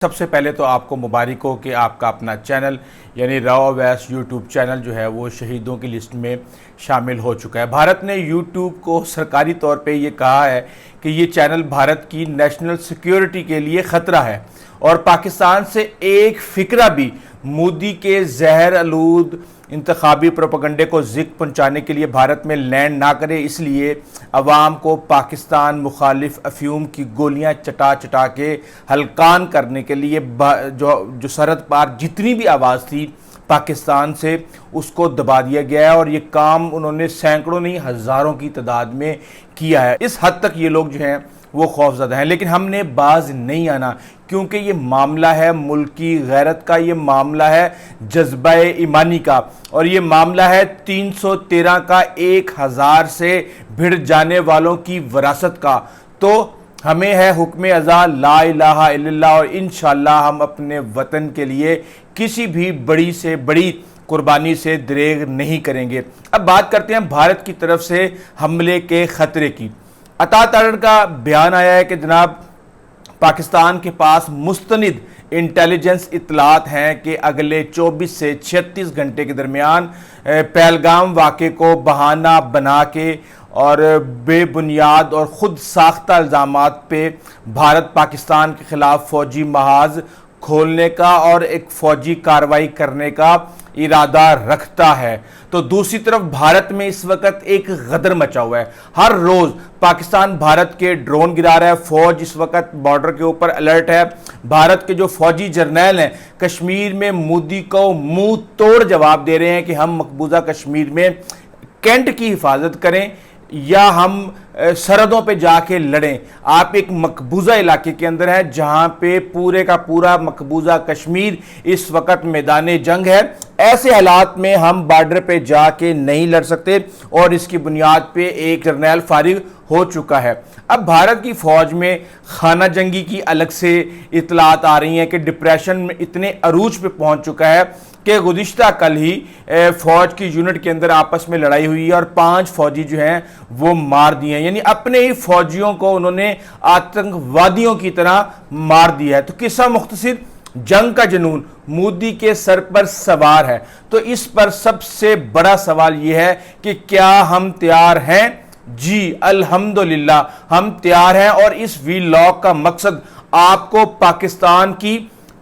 سب سے پہلے تو آپ کو مبارک ہو کہ آپ کا اپنا چینل یعنی راؤ اویس یوٹیوب چینل جو ہے وہ شہیدوں کی لسٹ میں شامل ہو چکا ہے۔ بھارت نے یوٹیوب کو سرکاری طور پہ یہ کہا ہے کہ یہ چینل بھارت کی نیشنل سیکیورٹی کے لیے خطرہ ہے اور پاکستان سے ایک فکرہ بھی مودی کے زہر آلود انتخابی پروپیگنڈے کو ذکر پہنچانے کے لیے بھارت میں لینڈ نہ کرے، اس لیے عوام کو پاکستان مخالف افیون کی گولیاں چٹا چٹا کے ہلکان کرنے کے لیے جو سرحد پار جتنی بھی آواز تھی پاکستان سے اس کو دبا دیا گیا ہے اور یہ کام انہوں نے سینکڑوں نہیں ہزاروں کی تعداد میں کیا ہے۔ اس حد تک یہ لوگ جو ہیں وہ خوفزدہ ہیں، لیکن ہم نے باز نہیں آنا کیونکہ یہ معاملہ ہے ملکی غیرت کا، یہ معاملہ ہے جذبہ ایمانی کا اور یہ معاملہ ہے 313 کا 1000 سے بھڑ جانے والوں کی وراثت کا۔ تو ہمیں ہے حکم ازا لا الہ الا اللہ اور انشاءاللہ ہم اپنے وطن کے لیے کسی بھی بڑی سے بڑی قربانی سے دریغ نہیں کریں گے۔ اب بات کرتے ہیں بھارت کی طرف سے حملے کے خطرے کی۔ عطا تارڑ کا بیان آیا ہے کہ جناب پاکستان کے پاس مستند انٹیلیجنس اطلاعات ہیں کہ اگلے 24 سے 36 گھنٹے کے درمیان پہلگام واقعے کو بہانہ بنا کے اور بے بنیاد اور خود ساختہ الزامات پہ بھارت پاکستان کے خلاف فوجی محاذ کھولنے کا اور ایک فوجی کارروائی کرنے کا ارادہ رکھتا ہے۔ تو دوسری طرف بھارت میں اس وقت ایک غدر مچا ہوا ہے، ہر روز پاکستان بھارت کے ڈرون گرا رہا ہے، فوج اس وقت بارڈر کے اوپر الرٹ ہے۔ بھارت کے جو فوجی جرنیل ہیں کشمیر میں مودی کو منہ توڑ جواب دے رہے ہیں کہ ہم مقبوضہ کشمیر میں کینٹ کی حفاظت کریں یا ہم سرحدوں پہ جا کے لڑیں۔ آپ ایک مقبوضہ علاقے کے اندر ہیں جہاں پہ پورے کا پورا مقبوضہ کشمیر اس وقت میدان جنگ ہے، ایسے حالات میں ہم بارڈر پہ جا کے نہیں لڑ سکتے اور اس کی بنیاد پہ ایک جرنیل فارغ ہو چکا ہے۔ اب بھارت کی فوج میں خانہ جنگی کی الگ سے اطلاعات آ رہی ہیں کہ ڈپریشن میں اتنے عروج پہ پہنچ چکا ہے کہ گزشتہ کل ہی فوج کی یونٹ کے اندر آپس میں لڑائی ہوئی ہے اور 5 فوجی جو ہیں وہ مار دیے ہیں، یعنی اپنے ہی فوجیوں کو انہوں نے آتنکوادیوں کی طرح مار دیا ہے۔ تو قصہ مختصر، جنگ کا جنون مودی کے سر پر سوار ہے۔ تو اس پر سب سے بڑا سوال یہ ہے کہ کیا ہم تیار ہیں؟ جی الحمدللہ ہم تیار ہیں، اور اس ویلاگ کا مقصد آپ کو پاکستان کی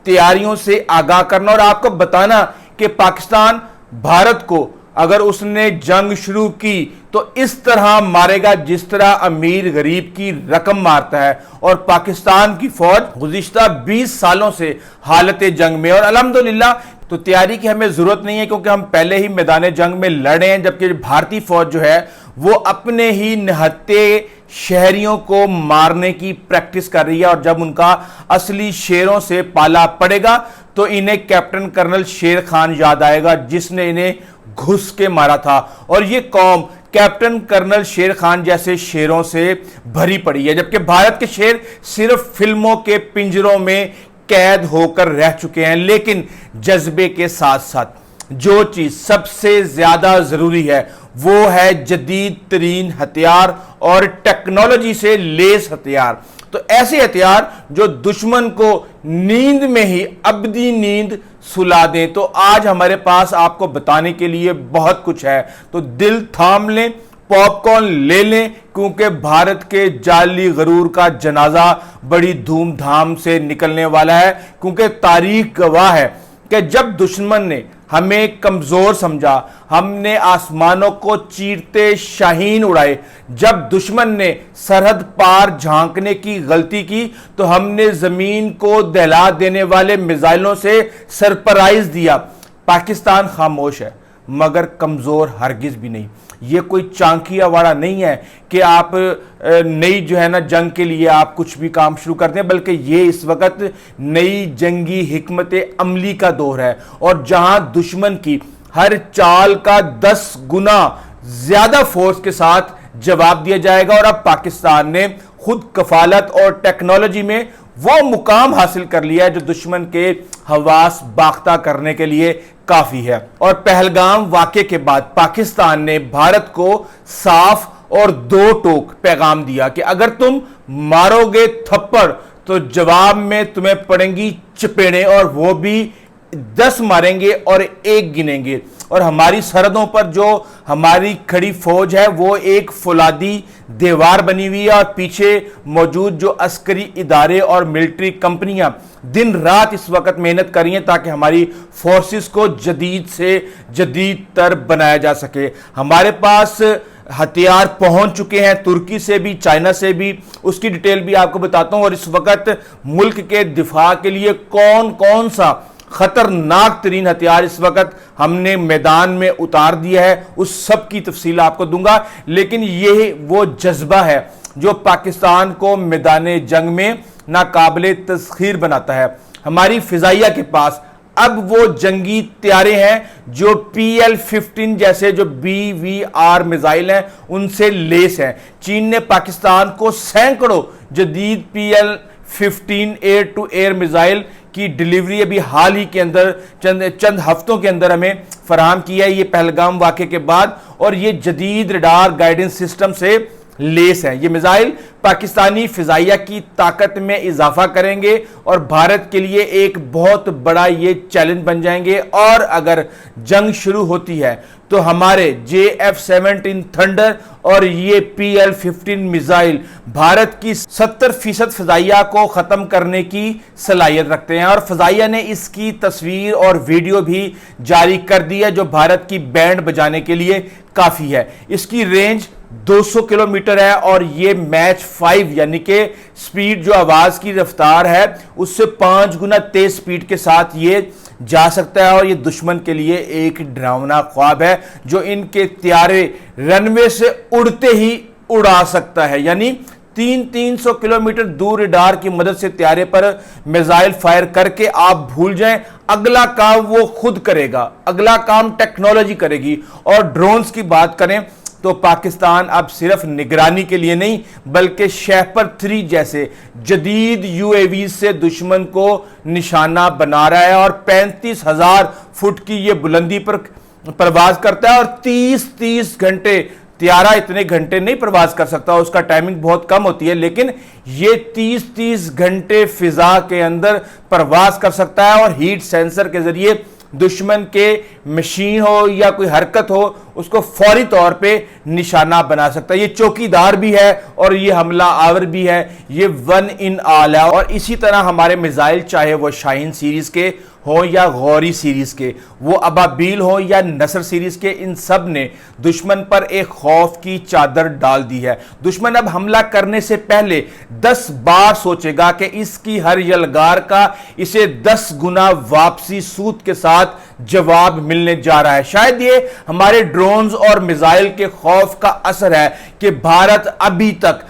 تیاریوں سے آگاہ کرنا اور آپ کو بتانا کہ پاکستان بھارت کو اگر اس نے جنگ شروع کی تو اس طرح مارے گا جس طرح امیر غریب کی رقم مارتا ہے، اور پاکستان کی فوج گزشتہ 20 سالوں سے حالت جنگ میں، اور الحمدللہ تو تیاری کی ہمیں ضرورت نہیں ہے کیونکہ ہم پہلے ہی میدان جنگ میں لڑے ہیں، جبکہ بھارتی فوج جو ہے وہ اپنے ہی نہتے شہریوں کو مارنے کی پریکٹس کر رہی ہے، اور جب ان کا اصلی شیروں سے پالا پڑے گا تو انہیں کیپٹن کرنل شیر خان یاد آئے گا جس نے انہیں گھس کے مارا تھا، اور یہ قوم کیپٹن کرنل شیر خان جیسے شیروں سے بھری پڑی ہے، جبکہ بھارت کے شیر صرف فلموں کے پنجروں میں قید ہو کر رہ چکے ہیں۔ لیکن جذبے کے ساتھ ساتھ جو چیز سب سے زیادہ ضروری ہے وہ ہے جدید ترین ہتھیار اور ٹیکنالوجی سے لیس ہتھیار، تو ایسے ہتھیار جو دشمن کو نیند میں ہی ابدی نیند سلا دیں۔ تو آج ہمارے پاس آپ کو بتانے کے لیے بہت کچھ ہے، تو دل تھام لیں، پاپ کارن لے لیں، کیونکہ بھارت کے جعلی غرور کا جنازہ بڑی دھوم دھام سے نکلنے والا ہے، کیونکہ تاریخ گواہ ہے کہ جب دشمن نے ہمیں کمزور سمجھا، ہم نے آسمانوں کو چیرتے شاہین اڑائے، جب دشمن نے سرحد پار جھانکنے کی غلطی کی تو ہم نے زمین کو دہلا دینے والے میزائلوں سے سرپرائز دیا۔ پاکستان خاموش ہے مگر کمزور ہرگز بھی نہیں۔ یہ کوئی چانکیا واڑا نہیں ہے کہ آپ نئی جو ہے نا جنگ کے لیے آپ کچھ بھی کام شروع کرتے ہیں، بلکہ یہ اس وقت نئی جنگی حکمت عملی کا دور ہے، اور جہاں دشمن کی ہر چال کا 10 گنا زیادہ فورس کے ساتھ جواب دیا جائے گا، اور اب پاکستان نے خود کفالت اور ٹیکنالوجی میں وہ مقام حاصل کر لیا ہے جو دشمن کے حواس باختہ کرنے کے لیے کافی ہے۔ اور پہلگام واقعے کے بعد پاکستان نے بھارت کو صاف اور 2 ٹوک پیغام دیا کہ اگر تم مارو گے تھپڑ تو جواب میں تمہیں پڑیں گی چپیڑیں، اور وہ بھی 10 ماریں گے اور 1 گنیں گے۔ اور ہماری سرحدوں پر جو ہماری کھڑی فوج ہے وہ ایک فولادی دیوار بنی ہوئی ہے، اور پیچھے موجود جو عسکری ادارے اور ملٹری کمپنیاں دن رات اس وقت محنت کر رہی ہیں تاکہ ہماری فورسز کو جدید سے جدید تر بنایا جا سکے۔ ہمارے پاس ہتھیار پہنچ چکے ہیں، ترکی سے بھی، چائنا سے بھی، اس کی ڈیٹیل بھی آپ کو بتاتا ہوں۔ اور اس وقت ملک کے دفاع کے لیے کون کون سا خطرناک ترین ہتھیار اس وقت ہم نے میدان میں اتار دیا ہے، اس سب کی تفصیل آپ کو دوں گا۔ لیکن یہ وہ جذبہ ہے جو پاکستان کو میدان جنگ میں ناقابل تسخیر بناتا ہے۔ ہماری فضائیہ کے پاس اب وہ جنگی طیارے ہیں جو PL-15 جیسے جو BVR میزائل ہیں ان سے لیس ہیں۔ چین نے پاکستان کو سینکڑوں جدید PL-15 air to air missile کی ڈیلیوری ابھی حال ہی کے اندر چند ہفتوں کے اندر ہمیں فراہم کیا ہے، یہ پہلگام واقعے کے بعد، اور یہ جدید ریڈار گائیڈنس سسٹم سے لیس ہیں۔ یہ میزائل پاکستانی فضائیہ کی طاقت میں اضافہ کریں گے اور بھارت کے لیے ایک بہت بڑا یہ چیلنج بن جائیں گے۔ اور اگر جنگ شروع ہوتی ہے تو ہمارے JF-17 تھنڈر اور یہ PL-15 میزائل بھارت کی 70% فضائیہ کو ختم کرنے کی صلاحیت رکھتے ہیں، اور فضائیہ نے اس کی تصویر اور ویڈیو بھی جاری کر دی ہے جو بھارت کی بینڈ بجانے کے لیے کافی ہے۔ اس کی رینج 200 کلومیٹر ہے، اور یہ میچ 5 یعنی کہ سپیڈ جو آواز کی رفتار ہے اس سے 5 گنا تیز سپیڈ کے ساتھ یہ جا سکتا ہے، اور یہ دشمن کے لیے ایک ڈراونا خواب ہے جو ان کے طیارے رن وے سے اڑتے ہی اڑا سکتا ہے۔ یعنی 300 کلومیٹر دور ریڈار کی مدد سے طیارے پر میزائل فائر کر کے آپ بھول جائیں، اگلا کام وہ خود کرے گا، اگلا کام ٹیکنالوجی کرے گی۔ اور ڈرونز کی بات کریں تو پاکستان اب صرف نگرانی کے لیے نہیں بلکہ شہپر 3 جیسے جدید UAVs سے دشمن کو نشانہ بنا رہا ہے، اور 35,000 فٹ کی یہ بلندی پر پرواز کرتا ہے، اور 30 گھنٹے طیارہ اتنے گھنٹے نہیں پرواز کر سکتا، اس کا ٹائمنگ بہت کم ہوتی ہے، لیکن یہ 30 گھنٹے فضا کے اندر پرواز کر سکتا ہے، اور ہیٹ سینسر کے ذریعے دشمن کے مشین ہو یا کوئی حرکت ہو اس کو فوری طور پہ نشانہ بنا سکتا ہے۔ یہ چوکی دار بھی ہے اور یہ حملہ آور بھی ہے، یہ ون ان آل ہے۔ اور اسی طرح ہمارے میزائل چاہے وہ شاہین سیریز کے ہوں یا غوری سیریز کے، وہ ابابیل ہوں یا نصر سیریز کے، ان سب نے دشمن پر ایک خوف کی چادر ڈال دی ہے۔ دشمن اب حملہ کرنے سے پہلے 10 بار سوچے گا کہ اس کی ہر یلغار کا اسے 10 گنا واپسی سود کے ساتھ جواب ملنے جا رہا ہے۔ شاید یہ ہمارے ڈرونز اور میزائل کے خوف کا اثر ہے کہ بھارت ابھی تک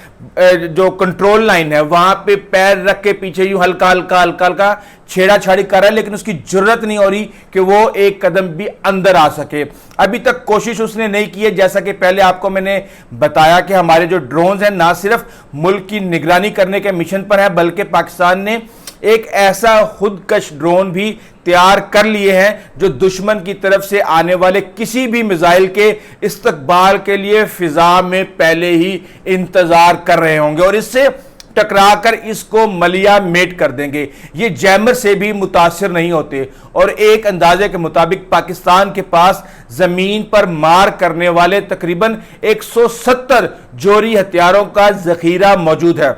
جو کنٹرول لائن ہے وہاں پہ پیر رکھ کے پیچھے یوں ہلکا ہلکا چھیڑا چھاڑی کر رہا ہے، لیکن اس کی جرت نہیں ہو رہی کہ وہ ایک قدم بھی اندر آ سکے۔ ابھی تک کوشش اس نے نہیں کی ہے، جیسا کہ پہلے آپ کو میں نے بتایا کہ ہمارے جو ڈرونز ہیں نہ صرف ملک کی نگرانی کرنے کے مشن پر ہیں بلکہ پاکستان نے ایک ایسا خودکش ڈرون بھی تیار کر لیے ہیں جو دشمن کی طرف سے آنے والے کسی بھی میزائل کے استقبال کے لیے فضا میں پہلے ہی انتظار کر رہے ہوں گے، اور اس سے ٹکرا کر اس کو ملیا میٹ کر دیں گے۔ یہ جیمر سے بھی متاثر نہیں ہوتے، اور ایک اندازے کے مطابق پاکستان کے پاس زمین پر مار کرنے والے تقریباً 170 جوہری ہتھیاروں کا ذخیرہ موجود ہے،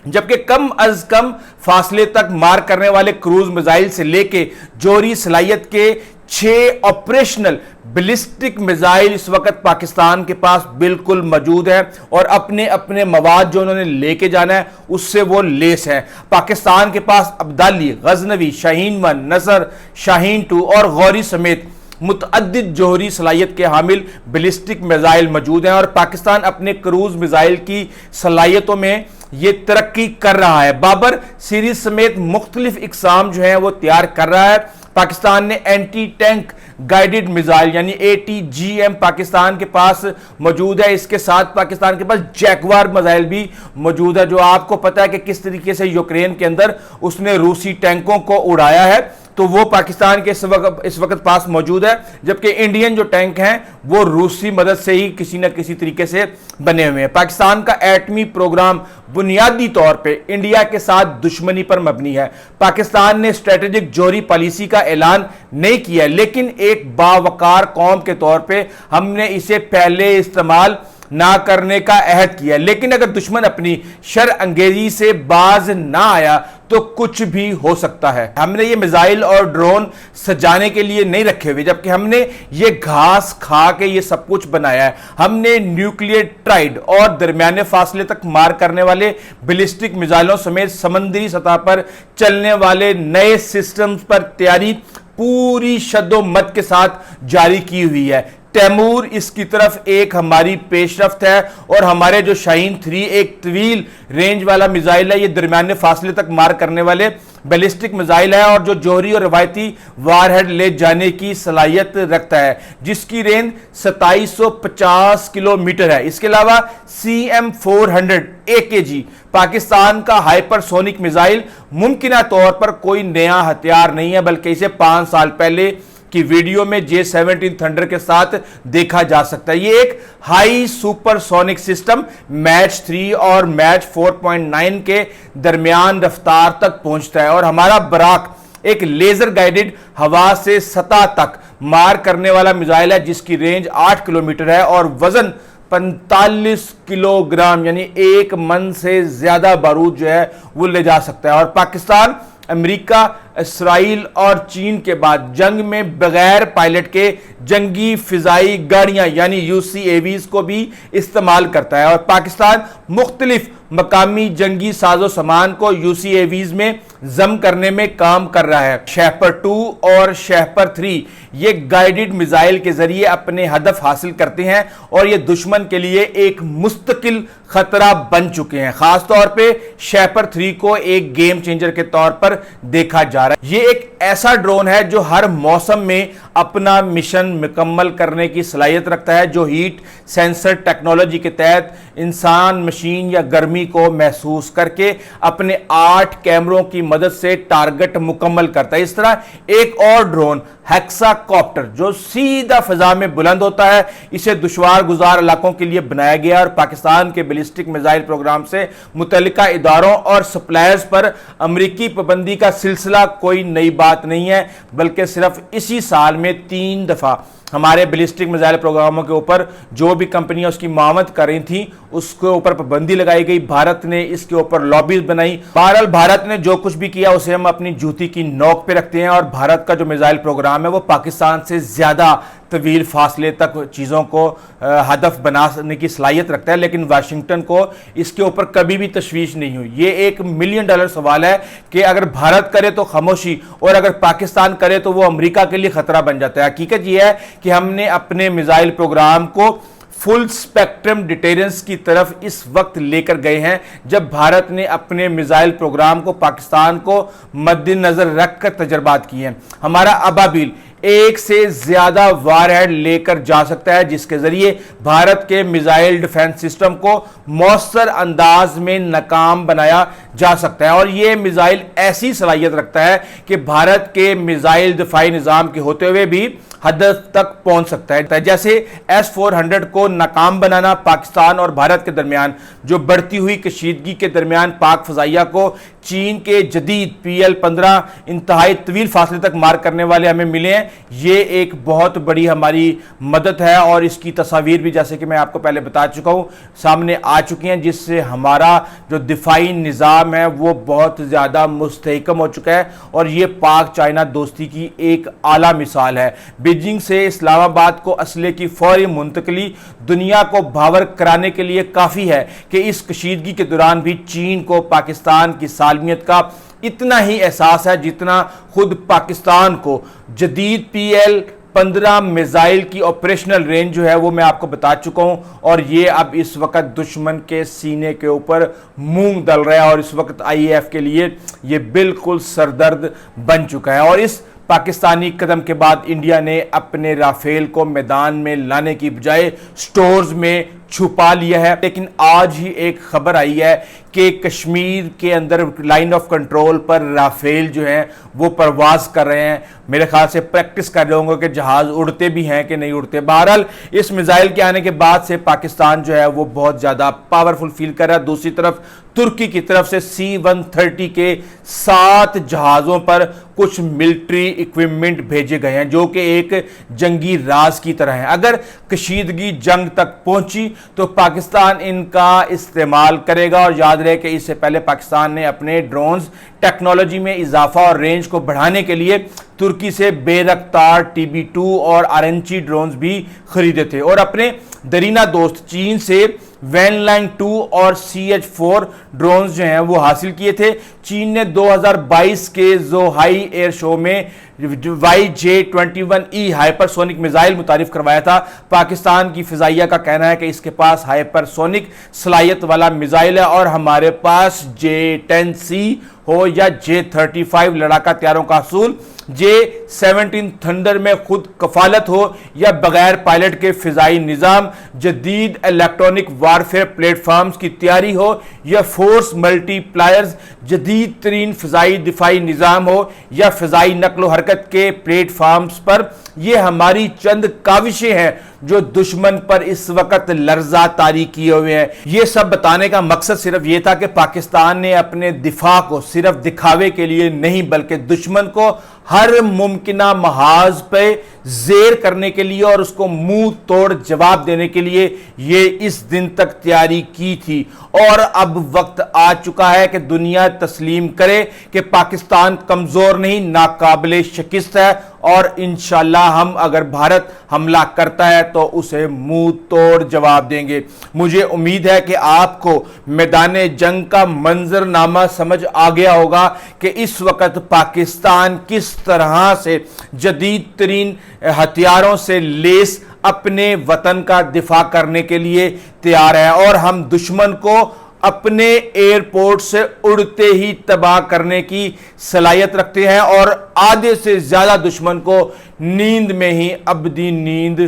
جبکہ کم از کم فاصلے تک مار کرنے والے کروز میزائل سے لے کے جوہری صلاحیت کے 6 آپریشنل بلسٹک میزائل اس وقت پاکستان کے پاس بالکل موجود ہیں، اور اپنے اپنے مواد جو انہوں نے لے کے جانا ہے اس سے وہ لیس ہیں۔ پاکستان کے پاس عبدالی، غزنوی، شاہین 1، نصر، شاہین 2 اور غوری سمیت متعدد جوہری صلاحیت کے حامل بلسٹک میزائل موجود ہیں، اور پاکستان اپنے کروز میزائل کی صلاحیتوں میں یہ ترقی کر رہا ہے۔ بابر سیریز سمیت مختلف اقسام جو ہیں وہ تیار کر رہا ہے۔ پاکستان نے اینٹی ٹینک گائیڈڈ میزائل یعنی ATGM پاکستان کے پاس موجود ہے، اس کے ساتھ پاکستان کے پاس جیگوار میزائل بھی موجود ہے، جو آپ کو پتا ہے کہ کس طریقے سے یوکرین کے اندر اس نے روسی ٹینکوں کو اڑایا ہے۔ تو وہ پاکستان کے اس وقت پاس موجود ہے، جبکہ انڈین جو ٹینک ہیں وہ روسی مدد سے ہی کسی نہ کسی طریقے سے بنے ہوئے ہیں۔ پاکستان کا ایٹمی پروگرام بنیادی طور پہ انڈیا کے ساتھ دشمنی پر مبنی ہے۔ پاکستان نے اسٹریٹجک جوہری پالیسی کا اعلان نہیں کیا، لیکن ایک باوقار قوم کے طور پہ ہم نے اسے پہلے استعمال نہ کرنے کا عہد کیا، لیکن اگر دشمن اپنی شر انگیزی سے باز نہ آیا تو کچھ بھی ہو سکتا ہے۔ ہم نے یہ میزائل اور ڈرون سجانے کے لیے نہیں رکھے ہوئے، جبکہ ہم نے یہ گھاس کھا کے یہ سب کچھ بنایا ہے۔ ہم نے نیوکلیئر ٹرائیڈ اور درمیانے فاصلے تک مار کرنے والے بیلسٹک میزائلوں سمیت سمندری سطح پر چلنے والے نئے سسٹمز پر تیاری پوری شد و مت کے ساتھ جاری کی ہوئی ہے۔ تیمور اس کی طرف ایک ہماری پیش رفت ہے، اور ہمارے جو شاہین 3 ایک طویل رینج والا میزائل ہے، یہ درمیانے فاصلے تک مار کرنے والے بیلسٹک میزائل ہے، اور جو جوہری اور روایتی وار ہیڈ لے جانے کی صلاحیت رکھتا ہے، جس کی رینج 2750 کلومیٹر ہے۔ اس کے علاوہ CM400 AKG پاکستان کا ہائپر سونک میزائل ممکنہ طور پر کوئی نیا ہتھیار نہیں ہے، بلکہ اسے 5 سال پہلے کی ویڈیو میں J-17 تھنڈر کے ساتھ دیکھا جا سکتا ہے۔ یہ ایک high super sonic system match 3 اور میچ 4.9 کے درمیان رفتار تک پہنچتا ہے، اور ہمارا براق ایک لیزر گائیڈڈ ہوا سے سطح تک مار کرنے والا میزائل ہے، جس کی رینج 8 کلومیٹر ہے اور وزن 45 کلو گرام یعنی 1 من سے زیادہ بارود جو ہے وہ لے جا سکتا ہے۔ اور پاکستان امریکہ، اسرائیل اور چین کے بعد جنگ میں بغیر پائلٹ کے جنگی فضائی گاڑیاں یعنی UCAVs کو بھی استعمال کرتا ہے، اور پاکستان مختلف مقامی جنگی ساز و سامان کو UCAVs میں ضم کرنے میں کام کر رہا ہے۔ شہپر 2 اور شہپر 3 یہ گائیڈڈ میزائل کے ذریعے اپنے ہدف حاصل کرتے ہیں، اور یہ دشمن کے لیے ایک مستقل خطرہ بن چکے ہیں۔ خاص طور پہ شہپر 3 کو ایک گیم چینجر کے طور پر دیکھا جا رہا ہے۔ یہ ایک ایسا ڈرون ہے جو ہر موسم میں اپنا مشن مکمل کرنے کی صلاحیت رکھتا ہے، جو ہیٹ سینسر ٹیکنالوجی کے تحت انسان، مشین یا گرمی کو محسوس کر کے اپنے 8 کیمروں کی مدد سے ٹارگٹ مکمل کرتا ہے۔ اس طرح ایک اور ڈرون ہیکسا کاپٹر جو سیدھا فضا میں بلند ہوتا ہے، اسے دشوار گزار علاقوں کے لیے بنایا گیا، اور پاکستان کے بیلسٹک میزائل پروگرام سے متعلقہ اداروں اور سپلائرز پر امریکی پابندی کا سلسلہ کوئی نئی بات نہیں ہے، بلکہ صرف اسی سال میں 3 دفعہ ہمارے بیلسٹک میزائل پروگراموں کے اوپر جو بھی کمپنیاں اس کی معاونت کر رہی تھیں اس کے اوپر پابندی لگائی گئی۔ بھارت نے اس کے اوپر لابیز بنائی۔ بہرحال بھارت نے جو کچھ بھی کیا اسے ہم اپنی جوتی کی نوک پہ رکھتے ہیں، اور بھارت کا جو میزائل پروگرام ہے وہ پاکستان سے زیادہ طویل فاصلے تک چیزوں کو ہدف بنانے کی صلاحیت رکھتا ہے، لیکن واشنگٹن کو اس کے اوپر کبھی بھی تشویش نہیں ہوئی۔ یہ ایک $1 ملین سوال ہے کہ اگر بھارت کرے تو خاموشی، اور اگر پاکستان کرے تو وہ امریکہ کے لیے خطرہ بن جاتا ہے۔ حقیقت یہ ہے کہ ہم نے اپنے میزائل پروگرام کو فل سپیکٹرم ڈیٹرنس کی طرف اس وقت لے کر گئے ہیں جب بھارت نے اپنے میزائل پروگرام کو پاکستان کو مد نظر رکھ کر تجربات کیے ہیں۔ ہمارا ابابیل 1 سے زیادہ وار ہیڈ لے کر جا سکتا ہے، جس کے ذریعے بھارت کے میزائل ڈیفنس سسٹم کو مؤثر انداز میں ناکام بنایا جا سکتا ہے، اور یہ میزائل ایسی صلاحیت رکھتا ہے کہ بھارت کے میزائل دفاعی نظام کے ہوتے ہوئے بھی ہدف تک پہنچ سکتا ہے۔ جیسے S-400 کو ناکام بنانا پاکستان اور بھارت کے درمیان جو بڑھتی ہوئی کشیدگی کے درمیان پاک فضائیہ کو چین کے جدید PL-15 انتہائی طویل فاصلے تک مار کرنے والے ہمیں ملے ہیں، یہ ایک بہت بڑی ہماری مدد ہے، اور اس کی تصاویر بھی جیسے کہ میں آپ کو پہلے بتا چکا ہوں سامنے آ چکی ہیں، جس سے ہمارا جو دفاعی نظام ہے وہ بہت زیادہ مستحکم ہو چکا ہے، اور یہ پاک چائنا دوستی کی ایک اعلیٰ مثال ہے۔ بیجنگ سے اسلام آباد کو اسلحے کی فوری منتقلی دنیا کو بھاور کرانے کے لیے کافی ہے کہ اس کشیدگی کے دوران بھی چین کو پاکستان کی سالمیت کا اتنا ہی احساس ہے جتنا خود پاکستان کو۔ جدید PL-15 میزائل کی آپریشنل رینج جو ہے وہ میں آپ کو بتا چکا ہوں، اور یہ اب اس وقت دشمن کے سینے کے اوپر مونگ ڈل رہا ہے، اور اس وقت IAF کے لیے یہ بالکل سردرد بن چکا ہے۔ اور اس پاکستانی قدم کے بعد انڈیا نے اپنے رافیل کو میدان میں لانے کی بجائے سٹورز میں چھپا لیا ہے. لیکن آج ہی ایک خبر آئی ہے کہ کشمیر کے اندر لائن آف کنٹرول پر رافیل جو ہیں وہ پرواز کر رہے ہیں. میرے خیال سے پریکٹس کر رہے ہوں گے کہ جہاز اڑتے بھی ہیں کہ نہیں اڑتے. بہرحال اس میزائل کے آنے کے بعد سے پاکستان جو ہے وہ بہت زیادہ پاورفل فیل کر رہا ہے. دوسری طرف ترکی کی طرف سے C-130 کے 7 جہازوں پر کچھ ملٹری ایکوپمنٹ بھیجے گئے ہیں جو کہ ایک جنگی راز کی طرح ہیں. اگر کشیدگی جنگ تک پہنچی تو پاکستان ان کا استعمال کرے گا. اور یاد رہے کہ اس سے پہلے پاکستان نے اپنے ڈرونز ٹیکنالوجی میں اضافہ اور رینج کو بڑھانے کے لیے ترکی سے بے رفتار TB2 اور RNG ڈرونز بھی خریدے تھے اور اپنے درینہ دوست چین سے وین لائن 2 اور CH-4 ڈرونز جو ہیں وہ حاصل کیے تھے. چین نے 2022 کے زوہائی ایئر شو میں YJ-21E ہائپر سونک میزائل متعارف کروایا تھا. پاکستان کی فضائیہ کا کہنا ہے کہ اس کے پاس ہائپر سونک صلاحیت والا میزائل ہے اور ہمارے پاس J-10C ہو یا J-35 لڑاکا طیاروں کا حصول، J-17 تھنڈر میں خود کفالت ہو یا بغیر پائلٹ کے فضائی نظام، جدید الیکٹرونک وارفیئر پلیٹ فارمز کی تیاری ہو یا فورس ملٹی پلائرز، جدید ترین فضائی دفاعی نظام ہو یا فضائی نقل و حرکت کے پلیٹ فارمز پر. یہ ہماری چند کاوشیں ہیں جو دشمن پر اس وقت لرزہ طاری کیے ہوئے ہیں. یہ سب بتانے کا مقصد صرف یہ تھا کہ پاکستان نے اپنے دفاع کو صرف دکھاوے کے لیے نہیں بلکہ دشمن کو ہر ممکنہ محاذ پہ زیر کرنے کے لیے اور اس کو منہ توڑ جواب دینے کے لیے یہ اس دن تک تیاری کی تھی. اور اب وقت آ چکا ہے کہ دنیا تسلیم کرے کہ پاکستان کمزور نہیں، ناقابل شکست ہے اور انشاءاللہ ہم اگر بھارت حملہ کرتا ہے تو اسے منہ توڑ جواب دیں گے. مجھے امید ہے کہ آپ کو میدان جنگ کا منظرنامہ سمجھ آ گیا ہوگا کہ اس وقت پاکستان کس طرح سے جدید ترین ہتھیاروں سے لیس اپنے وطن کا دفاع کرنے کے لیے تیار ہے اور ہم دشمن کو اپنے ایئرپورٹ سے اڑتے ہی تباہ کرنے کی صلاحیت رکھتے ہیں اور آدھے سے زیادہ دشمن کو نیند میں ہی ابدی نیند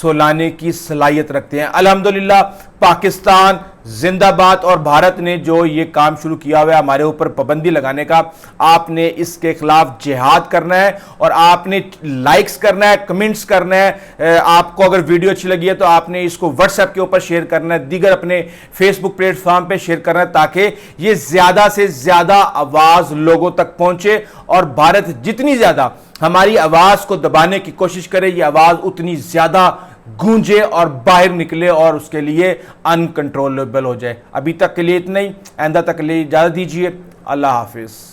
سلانے کی صلاحیت رکھتے ہیں. الحمدللہ پاکستان زندہ باد. اور بھارت نے جو یہ کام شروع کیا ہوا ہے ہمارے اوپر پابندی لگانے کا، آپ نے اس کے خلاف جہاد کرنا ہے اور آپ نے لائکس کرنا ہے، کمنٹس کرنا ہے. آپ کو اگر ویڈیو اچھی لگی ہے تو آپ نے اس کو واٹس ایپ کے اوپر شیئر کرنا ہے، دیگر اپنے فیس بک پلیٹ فارم پہ شیئر کرنا ہے تاکہ یہ زیادہ سے زیادہ آواز لوگوں تک پہنچے اور بھارت جتنی زیادہ ہماری آواز کو دبانے کی کوشش کرے یہ آواز اتنی زیادہ گونجے اور باہر نکلے اور اس کے لیے انکنٹرولبل ہو جائے. ابھی تک کے لیے اتنا ہی، آئندہ تک کے لیے اجازت دیجیے. اللہ حافظ.